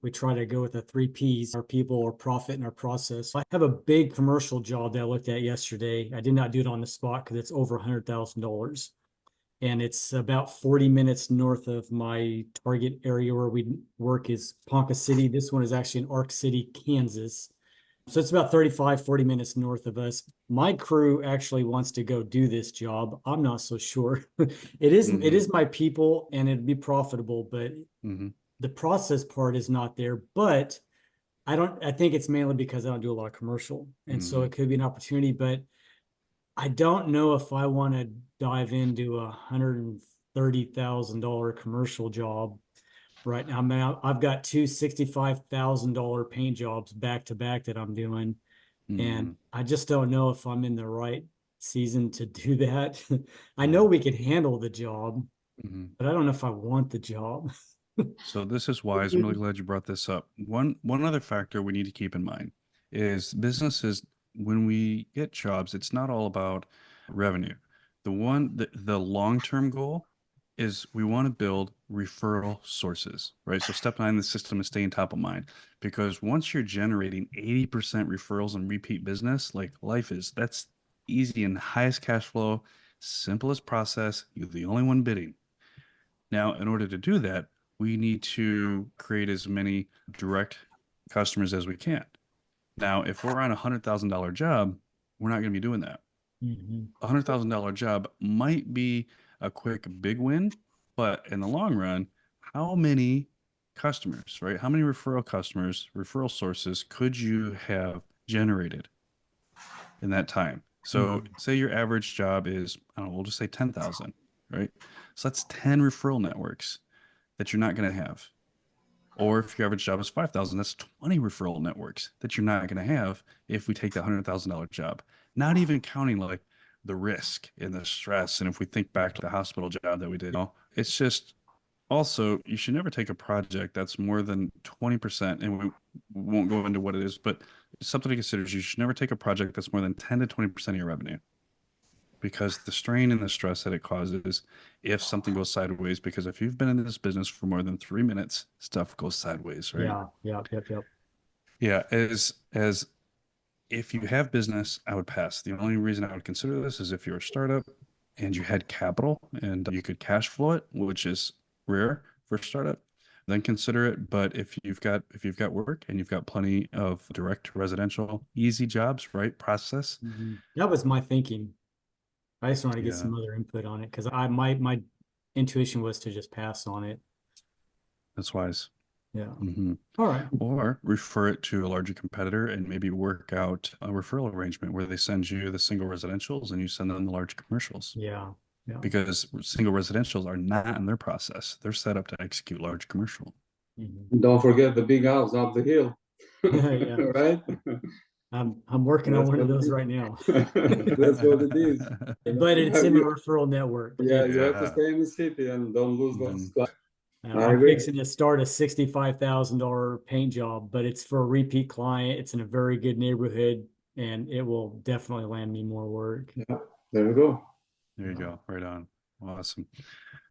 we try to go with the three P's, our people, our profit, and our process. I have a big commercial job that I looked at yesterday. I did not do it on the spot because it's over $100,000. And it's about 40 minutes north of my target area where we work is Ponca City. This one is actually in Ark City, Kansas. So it's about 35, 40 minutes north of us. My crew actually wants to go do this job. I'm not so sure. It is my people and it'd be profitable, but the process part is not there. But I think it's mainly because I don't do a lot of commercial. And so it could be an opportunity, but I don't know if I want to dive into $130,000 commercial job right now. I mean, I've got two $65,000 paint jobs back to back that I'm doing, and I just don't know if I'm in the right season to do that. I know we could handle the job, but I don't know if I want the job. So this is wise. I'm really glad you brought this up. One other factor we need to keep in mind is businesses, when we get jobs, it's not all about revenue. The long-term goal is we want to build referral sources, right? So step nine in the system is staying top of mind because once you're generating 80% referrals and repeat business, like that's easy and highest cash flow, simplest process. You're the only one bidding. Now, in order to do that, we need to create as many direct customers as we can. Now, if we're on a $100,000 job, we're not going to be doing that. A $100,000 job might be a quick big win, but in the long run, how many customers, right? How many referral sources could you have generated in that time? So say your average job is, I don't know, we'll just say 10,000, right? So that's 10 referral networks that you're not going to have. Or if your average job is 5,000, that's 20 referral networks that you're not going to have if we take the $100,000 job. Not even counting like the risk and the stress. And if we think back to the hospital job that we did, it's just also you should never take a project that's more than 20%. And we won't go into what it is, but something to consider is you should never take a project that's more than 10 to 20% of your revenue because the strain and the stress that it causes if something goes sideways, because if you've been in this business for more than 3 minutes, stuff goes sideways, right? Yep. Yeah, as if you have business, I would pass. The only reason I would consider this is if you're a startup and you had capital and you could cash flow it, which is rare for a startup, then consider it. But if you've got work and you've got plenty of direct residential, easy jobs, right? Process. That was my thinking. I just wanted to get Yeah. some other input on it because my intuition was to just pass on it. That's wise. Yeah. Mm-hmm. All right. Or refer it to a larger competitor and maybe work out a referral arrangement where they send you the single residentials and you send them the large commercials. Yeah. Yeah. Because single residentials are not in their process. They're set up to execute large commercial. Don't forget the big house up the hill. Yeah. Right? I'm working on one of those right now. That's what it is. But it's in the referral network. Yeah, you have to stay in the city and don't lose those clients. I'm fixing to start a $65,000 paint job, but it's for a repeat client. It's in a very good neighborhood, and it will definitely land me more work. Yeah, there we go. There you go. Right on. Awesome.